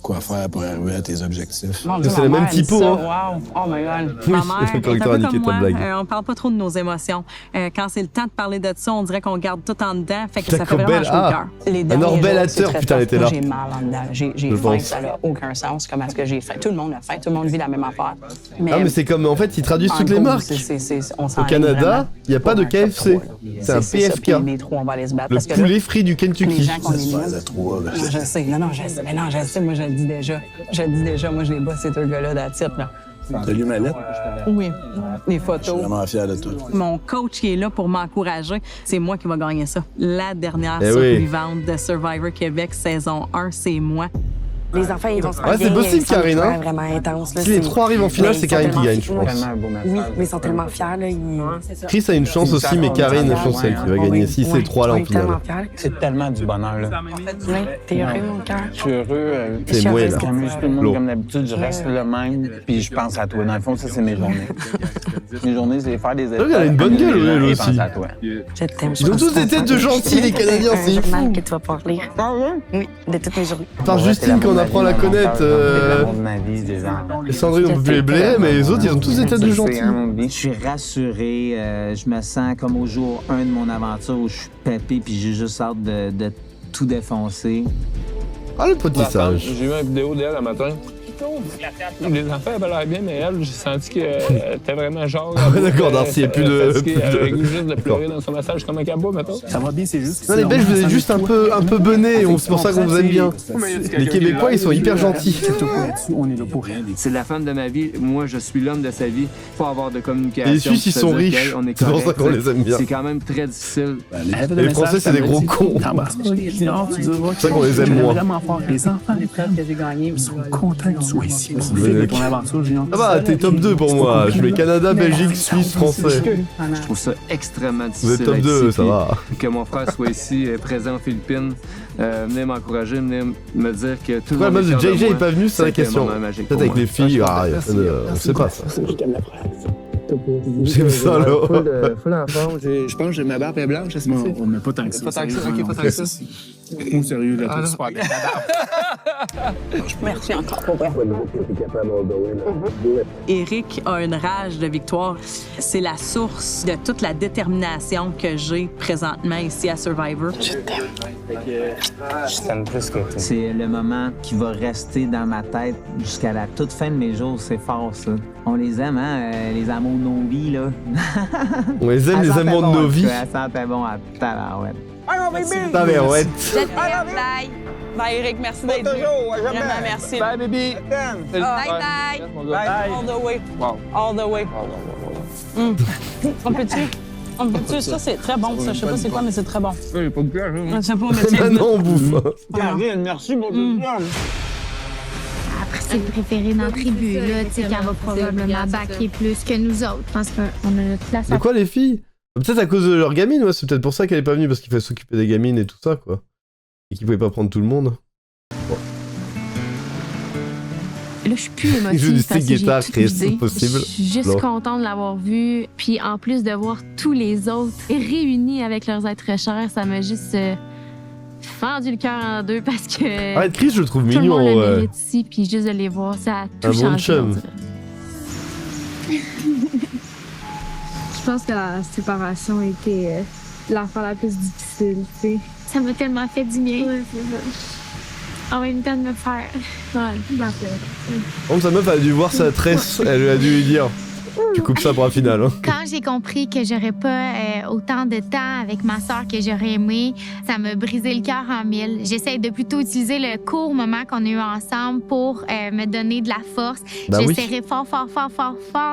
quoi faire pour arriver à tes objectifs. C'est le même typo, hein. Wow! Oh my God! Oui, Ma mère le est correcteur un a peu niqué comme ta moi. blague. On parle pas trop de nos émotions. Quand c'est le temps de parler de ça, on dirait qu'on garde tout en dedans. Fait que ça fait vraiment chaud au cœur. Les Un derniers orbellateur, jours, c'est putain, elle très était tough. là. J'ai mal en dedans. J'ai Je faim, pense. ça n'a aucun sens. Comment est-ce que j'ai faim? Tout le monde a faim, tout le monde vit la même affaire. Ah, mais c'est comme, en fait, ils traduisent en toutes les gros, marques. on Au s'enligne Canada, vraiment il n'y a pas de pour un top KFC. 3, là. C'est un ça, PFK. puis les trois, on va aller se battre. Le parce que poulet là, frit du les Kentucky. gens qu'on élimine. Non, Je sais, non, je sais. Mais non, je sais, moi, je le dis déjà. Je le dis déjà, moi, je les bats, ces deux gars-là, d'attitude, là. T'as lu ma lettre? Oui, les Je photos. suis vraiment fier de toi. Mon coach qui est là pour m'encourager, c'est moi qui va gagner ça. La dernière Eh oui. survivante de Survivor Québec saison 1, c'est moi. Les enfants, ils vont se Ouais, c'est possible, Karine, hein. vraiment intense. Là, Si les trois arrivent en finale, c'est Karine qui gagne, je pense. Oui, mais ils sont tellement fiers. Là, Chris a une chance aussi, mais Karine, je pense que c'est elle qui va gagner. Si c'est 3 là en finale. C'est tellement du bonheur, là. T'es heureux, mon cœur? Je suis heureux. C'est moi, là. J'amuse tout le monde L'eau. comme d'habitude. Je reste le même, puis je pense à toi. Dans le fond, ça, c'est mes journées. Mes journées, c'est faire des efforts. Elle a une bonne gueule, elle et aussi. penser à toi. Je t'aime. Ils ont tous des têtes de gentils, les Canadiens, c'est un journal fou. que tu vas pouvoir lire. Oui, de toutes mes journées. Par Justine qu'on apprend à la connaître. Sandrine, on peut plus les blairer, mais les autres, ils ont tous été de gentils. Je suis rassuré, je me sens comme au jour 1 de mon aventure où je suis pépé puis j'ai juste hâte de tout défoncer. Ah, le potissage. J'ai vu une vidéo d'elle un matin. Les enfants avaient l'air bien, mais elle, j'ai senti qu'elle était vraiment genre. Ah, d'accord, Darcy, il n'y a plus de. Elle avait goût juste de pleurer dans son massage comme un cabot, mettons. Ça va bien, c'est juste. Non, les Belges, vous êtes juste un peu benés, c'est pour ça qu'on vous aime bien. Les Québécois, ils sont hyper gentils. On est là pour rien. C'est la femme de ma vie, moi, je suis l'homme de sa vie. Faut avoir de communication. Et les Suisses, ils sont riches. C'est pour ça qu'on les aime bien. C'est quand même très difficile. Les Français, c'est des gros cons. C'est pour ça qu'on les aime moins. Les enfants, les frères que j'ai gagnés, ils sont contents que tu sois ici. C'est ton aventure, Julien. Ah bah, t'es top 2 pour moi. Je mets Canada, Belgique, Suisse, Français. Je trouve ça extrêmement difficile. Vous êtes top 2, ça va. Que mon frère soit ici, présent aux Philippines, venez m'encourager, venez me dire que tout le monde. Pourquoi le JJ est pas venu, c'est la question. Peut-être avec les filles, on sait pas ça. J'aime ça, là. Full en forme. Je pense que ma barbe est blanche. On n'a pas tant que ça. Pas tant que ça, ok, pas tant que ça. Ou sérieux, là, t'es super bien. Merci encore pour vrai. Éric a une rage de victoire. C'est la source de toute la détermination que j'ai présentement ici à Survivor. Je t'aime plus que toi. C'est le moment qui va rester dans ma tête jusqu'à la toute fin de mes jours. C'est fort, ça. On les aime, hein, les amours de nos vies, là. On les aime, les amours de nos vies. Ça sentait bon à tabarouette. Tabarouette. Je t'aime, bye. Bye, Eric, merci d'être venu. Vraiment, merci. Bye, baby. Bye, bye. Bye. All the way. Wow. All the way. On peut-tu? Ça, c'est très bon, ça. Je sais pas c'est quoi, mais c'est très bon. Oui, pas de cœur, je sais pas, mais tiens. Non, on bouffe. Karine, merci pour tout ça. Après, c'est le préféré dans la tribu, là, tu sais, qu'elle va probablement backer plus que nous autres. Je pense qu'on a notre place à... C'est quoi, les filles? Peut-être à cause de leur gamine, ouais. C'est peut-être pour ça qu'elle est pas venue, parce qu'il fallait s'occuper des gamines et tout ça, quoi. Et qu'il pouvait pas prendre tout le monde. Là, je suis plus émotive. Je parce que guitare, j'ai Chris, tout vidé. possible. Je suis juste contente de l'avoir vu. Puis en plus de voir tous les autres réunis avec leurs êtres chers, ça m'a juste fendu le cœur en deux parce que. Arrête, Chris, je le trouve tout mignon. le monde le mérite ici, puis juste de les voir, ça a tout changé. Un bon chum. Je pense que la séparation était l'affaire la plus difficile, tu sais. Ça m'a tellement fait du bien. Ouais, c'est ça. En même temps de me faire. Ouais, Bon, sa meuf a dû voir sa tresse, elle a dû lui dire tu coupes ça pour la finale. Hein. Quand j'ai compris que j'aurais pas autant de temps avec ma soeur que j'aurais aimé, ça m'a brisé le cœur en mille. J'essaie de plutôt utiliser le court moment qu'on a eu ensemble pour me donner de la force. Ben je serrais fort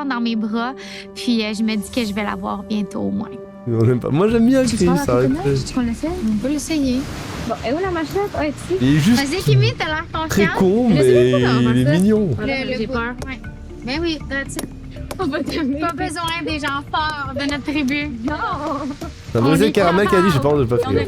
dans mes bras, puis je me dis que je vais l'avoir bientôt au moins. Moi j'aime bien Chris, arrête. Tu l'essayer? On peut l'essayer. Bon, et où la machette? Ah, ici. Il est juste Vas-y, Kimi, t'as l'air confiant. très con, mais il est mignon. J'ai peur. Ouais. Ben oui, that's it. Pas besoin des gens forts de notre tribu. Non! T'as brisé le caramel qui a dit j'ai pas honte de le papier.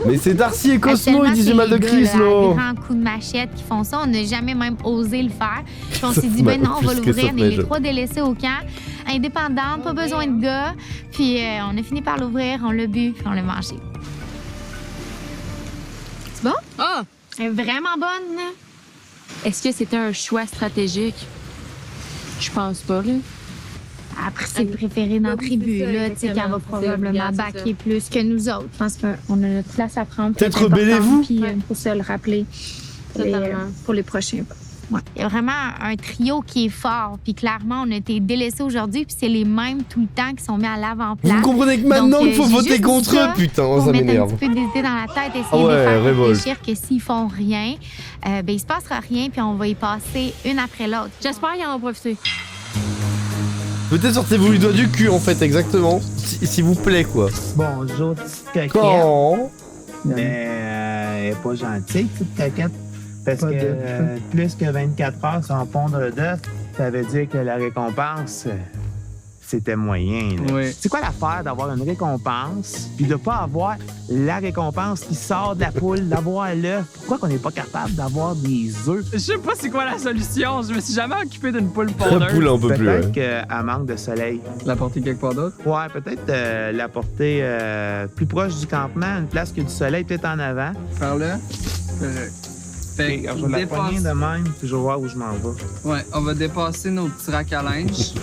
Mais c'est Darcy et Cosmo, ils disent du mal de Chris, là. Des grands coups de machette qui font ça, on n'a jamais même osé le faire. Puis on s'est dit, ben non, on va l'ouvrir. On est les trois délaissés au camp, indépendantes, pas besoin de gars. Puis on a fini par l'ouvrir, on l'a bu, puis on l'a mangé. C'est bon? Ah! Elle est vraiment bonne, là. Est-ce que c'était un choix stratégique? Je pense pas, là. Après, c'est le préféré dans la tribu, là, tu sais, qu'elle va probablement backer plus que nous autres. Je pense qu'on a notre place à prendre. Peut-être rebellez-vous. Puis il faut se le rappeler pour les prochains pas. Ouais. Il y a vraiment un trio qui est fort. Puis clairement, on a été délaissés aujourd'hui. Puis c'est les mêmes tout le temps qui sont mis à l'avant-plan. Vous comprenez que maintenant, il faut voter contre eux, putain, ça m'énerve. Un petit peu d'idées dans la tête, essayer de les faire réfléchir que s'ils font rien, ben il se passera rien. Puis on va y passer une après l'autre. J'espère qu'ils en ont profité. Peut-être sortez-vous le doigt du cul, en fait, exactement. S'il vous plaît, quoi. Bonjour, petite coquette. Quand? Mais elle est pas gentille, petite coquette. Parce que plus que 24 heures sans pondre d'œuf, ça veut dire que la récompense, c'était moyen. Oui. C'est quoi l'affaire d'avoir une récompense puis de pas avoir la récompense qui sort de la poule, d'avoir l'œuf? Pourquoi qu'on n'est pas capable d'avoir des œufs? Je sais pas c'est quoi la solution. Je me suis jamais occupé d'une poule pondeuse. La poule, on peut plus. Peut-être qu'elle manque de soleil. La porter quelque part d'autre? Ouais, peut-être la porter plus proche du campement, une place qui a du soleil, peut-être en avant. Par là? Fait que Je vais la poigner de même, puis je vais voir où je m'en vais. Ouais, on va dépasser nos petits racks à linge.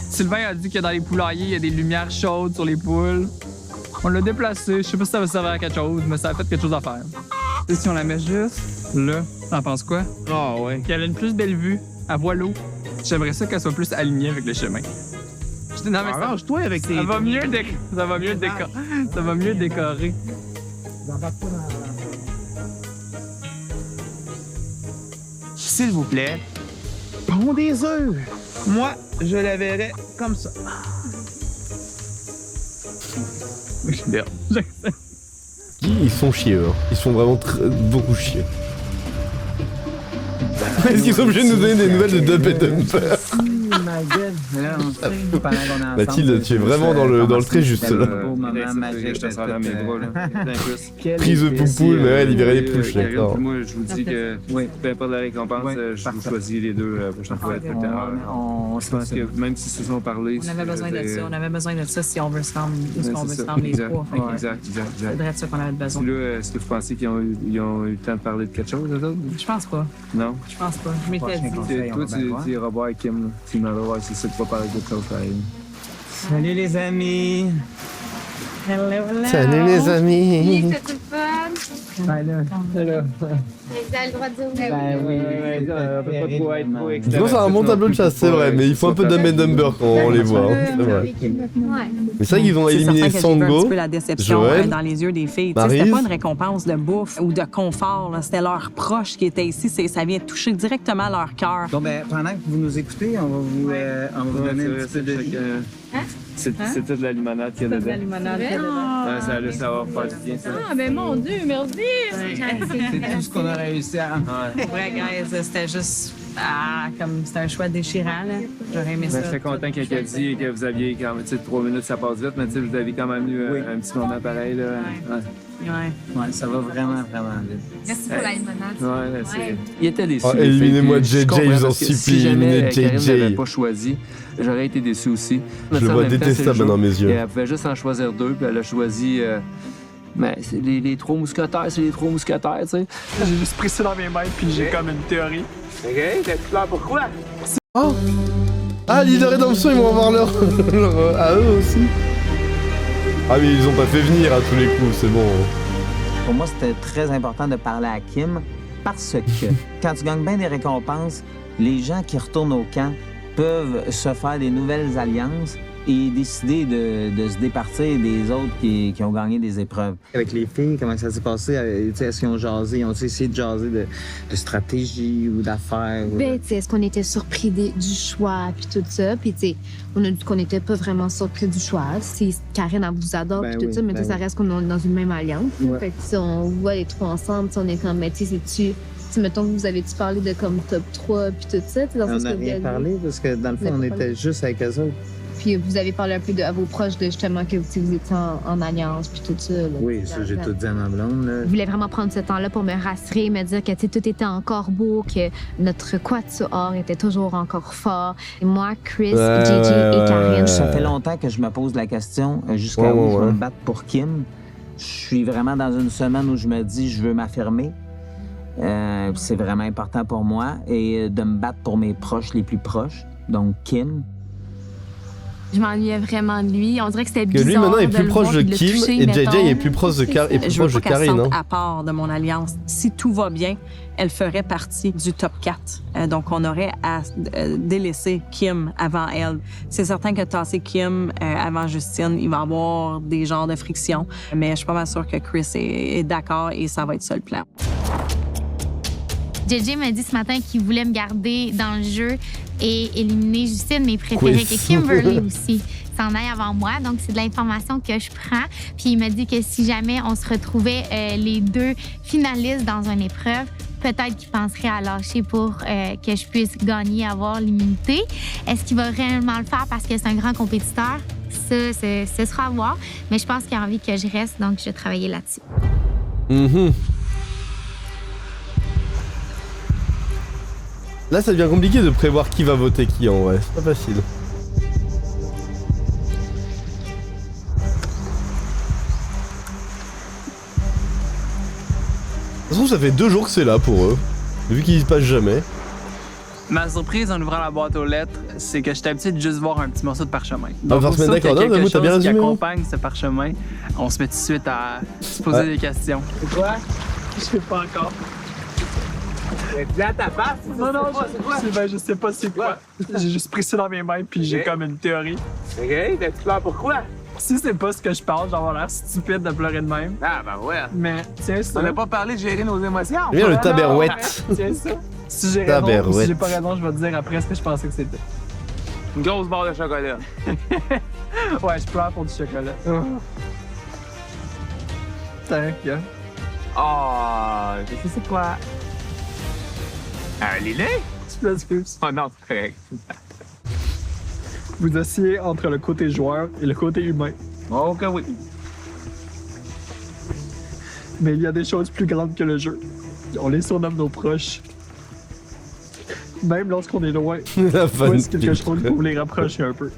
Sylvain a dit que dans les poulaillers, il y a des lumières chaudes sur les poules. On l'a déplacé. Je sais pas si ça va servir à quelque chose, mais ça a fait quelque chose à faire. Et si on la met juste là, t'en penses quoi? Ah ouais. Qu'elle a une plus belle vue, à voie l'eau. J'aimerais ça qu'elle soit plus alignée avec le chemin. Non, mais arrange-toi avec tes... ça va mieux décorer. S'il vous plaît, pond des œufs. Moi, je la verrais comme ça. Ils sont chiés, hein. Ils sont vraiment beaucoup chiés. Est-ce qu'ils sont obligés de nous donner des nouvelles de Dump et Dumper? Mathilde, tu es vraiment dans le trait juste là. Prise de poupoule, mais ouais, libérer les poules, d'accord. Moi, je vous dis que peu importe la récompense, je vous choisis les deux la prochaine fois. Je pense que même si se sont parlé. On avait besoin de ça. On avait besoin de ça si on veut se rendre les trois. Exact. C'est vrai de ça qu'on avait besoin. Là, est-ce que vous pensez qu'ils ont eu le temps de parler de quelque chose, eux autres? Je pense pas. Non? Je pense pas. Je m'étais dit. Toi, tu iras voir Kim, là. Tu m'en vas voir si c'est pas parler de quelque chose, pareil. Salut les amis! Salut les amis! Oui, c'était fun. Hello. Vous avez le droit de dire oui. Ben oui, on peut pas trop être trop Je pense que c'est un bon tableau de chasse, c'est vrai, mais il faut un peu Dumb and Dumber quand on les voit, hein, c'est vrai. Mais c'est vrai qu'ils ont éliminé Sango, un petit peu la déception Joël, dans les yeux des filles. Maryse. C'était pas une récompense de bouffe ou de confort, là. C'était leurs proches qui étaient ici. Ça vient toucher directement leur cœur. Bon, ben, pendant que vous nous écoutez, on va vous donner un petit peu de... C'était de la limonade qu'il y a dedans. Ça allait savoir faire du bien, ça. Ah, mais mon Dieu, merci! C'est tout ce qu'on a réussi à... Ouais, guys, c'était juste... comme c'était un choix déchirant, là. J'aurais aimé ça. Je suis content qu'elle ait dit que vous aviez quand même, 3 minutes, ça passe vite, mais vous avez quand même eu un petit moment pareil, là. Ouais, ça va vraiment, vraiment vite. Merci pour la limonade. Ouais. Il était déçu. Oh, éliminez-moi JJ, je vous en supplie, si jamais Karine JJ. n'avait pas choisi, j'aurais été déçu aussi. Je le vois détestable dans mes yeux. Elle pouvait juste en choisir 2, puis elle a choisi... Mais c'est les 3 mousquetaires, c'est les 3 mousquetaires, tu sais. J'ai juste pris ça dans mes mains, puis j'ai comme une théorie. OK, t'es clair pourquoi? Oh! Ah, l'île de rédemption, ils vont avoir leur à eux aussi. Ah mais ils ont pas fait venir à tous les coups, c'est bon. Pour moi, c'était très important de parler à Kim parce que quand tu gagnes bien des récompenses, les gens qui retournent au camp peuvent se faire des nouvelles alliances et décider de se départir des autres qui ont gagné des épreuves. Avec les filles, comment ça s'est passé? Est-ce qu'ils ont jasé? Ils ont essayé de jaser de stratégie ou d'affaires? Ben, tu sais, est-ce qu'on était surpris du choix puis tout ça? Puis, tu sais, on a dit qu'on n'était pas vraiment surpris du choix. Si Karine, elle vous adore puis tout ça, mais ça reste qu'on est dans une même alliance. Ouais. Fait que, si on voit les trois ensemble, on est comme, mais tu sais, si, mettons que vous avez-tu parlé de comme top 3 puis tout ça? Dans On n'a rien parlé parce que dans le fond, on était juste avec eux autres. Puis vous avez parlé un peu à vos proches de justement que vous étiez en alliance puis tout ça. Là. Oui, ça, j'ai tout dit à ma blonde. Là. Je voulais vraiment prendre ce temps-là pour me rassurer, me dire que tout était encore beau, que notre quatuor était toujours encore fort. Et moi, Chris, Gigi et Karine. Ça fait longtemps que je me pose la question jusqu'à où je vais me battre pour Kim. Je suis vraiment dans une semaine où je me dis je veux m'affirmer. C'est vraiment important pour moi et de me battre pour mes proches les plus proches, donc Kim. Je m'ennuyais vraiment de lui. On dirait que c'était Que bizarre. lui maintenant est de plus le proche voir de puis le Kim toucher, et mettons. JJ est plus proche de Karine. Je veux pas qu'elle se sente à part de mon alliance. Si tout va bien, elle ferait partie du top 4. Donc, on aurait à délaisser Kim avant elle. C'est certain que tasser Kim avant Justine, il va y avoir des genres de friction. Mais je suis pas mal sûre que Chris est d'accord et ça va être ça le plan. JJ m'a dit ce matin qu'il voulait me garder dans le jeu et éliminer Justine, mais il préférait que Kimberly aussi s'en aille avant moi. Donc, c'est de l'information que je prends. Puis, il m'a dit que si jamais on se retrouvait les deux finalistes dans une épreuve, peut-être qu'il penserait à lâcher pour que je puisse gagner et avoir l'immunité. Est-ce qu'il va réellement le faire parce que c'est un grand compétiteur? Ça, ce sera à voir. Mais je pense qu'il a envie que je reste, donc je vais travailler là-dessus. Là, ça devient compliqué de prévoir qui va voter qui en vrai. C'est pas facile. De toute façon, ça fait 2 jours que c'est là pour eux. Vu qu'il se passe jamais. Ma surprise en ouvrant la boîte aux lettres, c'est que j'étais habitué de juste voir un petit morceau de parchemin. On va se mettre d'accord, non, mais t'as bien résumé. Qui accompagne ce parchemin, on se met tout de suite à se poser des questions. C'est quoi? Je sais pas encore. Tu à ta face? Non, je sais pas c'est quoi. J'ai juste pris ça dans mes mains puis j'ai comme une théorie. OK, t'as-tu peur pourquoi? Si c'est pas ce que je pense, j'en vais l'air stupide de pleurer de même. Ah, ben ouais. Mais tiens ça. On n'a pas parlé de gérer nos émotions. Viens le tabarouette. Tiens ça. Si j'ai raison ou si j'ai pas raison, je vais te dire après ce que je pensais que c'était. Une grosse barre de chocolat. Ouais, je pleure pour du chocolat. Tiens, gars. Oh, je sais quoi. Un lillet? Tu m'excuses. Oh non, c'est correct. Vous oscillez entre le côté joueur et le côté humain. Oh que oui. Mais il y a des choses plus grandes que le jeu. On les surnomme nos proches. Même lorsqu'on est loin, c'est quelque chose pour les rapprocher un peu.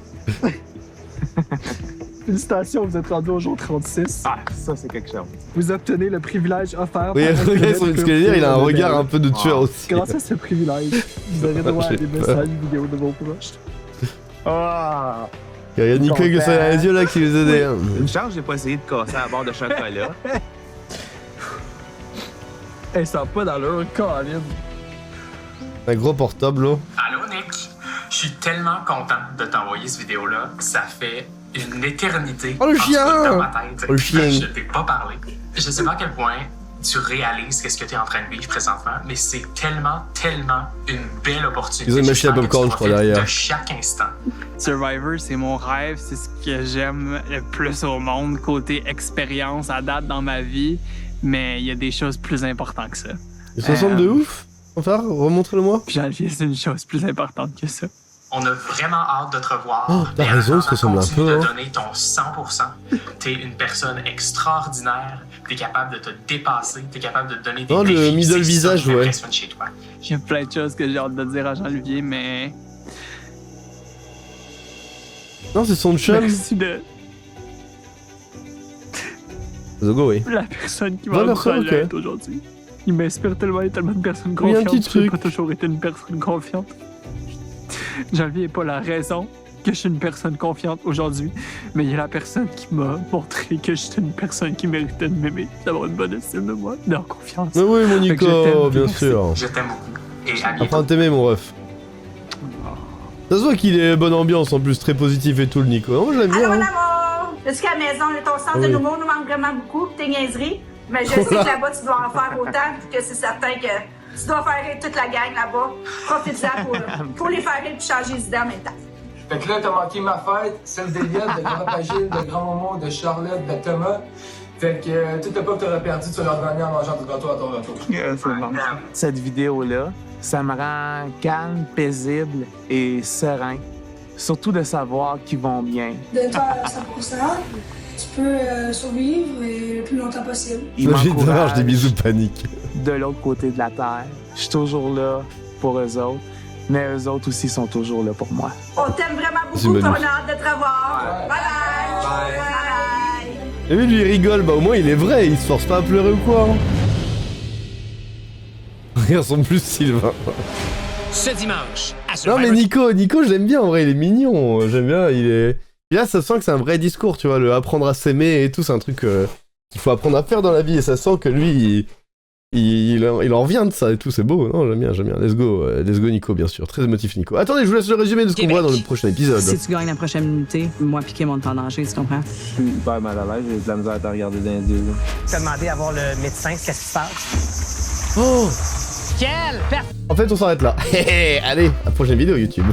Félicitations, vous êtes rendu au jour 36. Ah, ça c'est quelque chose. Vous obtenez le privilège offert oui, par regarde ce que je veux dire, il a un regard un peu de tueur aussi. Grâce à ce privilège, vous aurez droit à des messages vidéo de vos proches. Ah! Il y a Nico avec le soleil dans les yeux là qui les aidait. Hein. Une chance, j'ai pas essayé de casser la barre de chocolat. Elle sent pas dans leur colline. Un gros portable là. Allô Nick, je suis tellement content de t'envoyer cette vidéo-là. Ça fait une éternité dans ma tête. Oh, le chien. Je t'ai pas parlé. Je sais pas à quel point tu réalises qu'est-ce que tu es en train de vivre présentement, mais c'est tellement une belle opportunité. Ils ont une machine à popcorn, je crois, derrière. De chaque instant. Survivor, c'est mon rêve, c'est ce que j'aime le plus au monde, côté expérience à date dans ma vie, mais il y a des choses plus importantes que ça. Ils se sentent de ouf? Enfin, remontre-le-moi. Janvier, c'est une chose plus importante que ça. On a vraiment hâte de te revoir. Oh, t'as raison, il se ressemble un peu. De donner ton 100%. T'es une personne extraordinaire. T'es capable de te dépasser. T'es capable de donner des défis. Le middle visage, ouais. Chez toi. Il y a plein de choses que j'ai hâte de dire à Jean-Olivier, mais... Non, c'est son chum. Merci de... Zogo, oui. La personne qui m'a encouragé aujourd'hui. Il m'inspire tellement, il y a tellement de personnes confiantes. Oui, un petit truc. J'ai pas toujours été une personne confiante. Jean-Olivier n'est pas la raison que je suis une personne confiante aujourd'hui, mais il est la personne qui m'a montré que je suis une personne qui méritait de m'aimer, d'avoir une bonne estime de moi, d'avoir confiance. Mais oui, mon Nico, bien sûr. Je t'aime beaucoup. Et à bientôt. Apprends à t'aimer, mon ref. Ça se voit qu'il est bonne ambiance en plus, très positif et tout, le Nico. Non, moi, je l'aime bien. Allô, mon amour! Jusqu'à la maison, ton sens de l'humour nous manque vraiment beaucoup, tes niaiseries. Mais je sais que là-bas, tu dois en faire autant, que c'est certain que tu dois faire rire toute la gang là-bas. Profite-en pour les faire rire et changer les idées en même temps. Fait que là, t'as manqué ma fête, celle d'Eliott, de Grand-Agile, de Grand-Momo, de Charlotte, de Thomas. Fait que tout le peuple t'aurait perdu, tu vas leur donner en mangeant du gâteau à ton retour. C'est bon. Cette vidéo-là, ça me rend calme, paisible et serein. Surtout de savoir qu'ils vont bien. De toi à 100%, tu peux survivre le plus longtemps possible. Ils m'encouragent des bisous paniques. De l'autre côté de la terre. Je suis toujours là pour eux autres, mais eux autres aussi sont toujours là pour moi. On t'aime vraiment beaucoup, on a hâte de te revoir. Bye bye! Bye bye! Et lui, il rigole, bah au moins il est vrai, il se force pas à pleurer ou quoi. Il ressemble plus Sylvain. Ce dimanche, à Non mais Nico, je l'aime bien en vrai, il est mignon, j'aime bien, il est... Et là ça sent que c'est un vrai discours, tu vois, le apprendre à s'aimer et tout, c'est un truc qu'il faut apprendre à faire dans la vie, et ça sent que lui, il en revient de ça et tout, c'est beau, non, j'aime bien, let's go Nico, bien sûr, très émotif Nico. Attendez, je vous laisse le résumé de ce qu'on voit dans le prochain épisode. Si tu gagnes la prochaine unité, moi pis Kim, on est en danger, tu comprends? Je suis hyper mal à l'aise, j'ai de la misère à te regarder dans les yeux. Tu as demandé à voir le médecin, qu'est-ce qui se passe? Oh! Quelle perte! En fait, on s'arrête là. Allez, à la prochaine vidéo YouTube.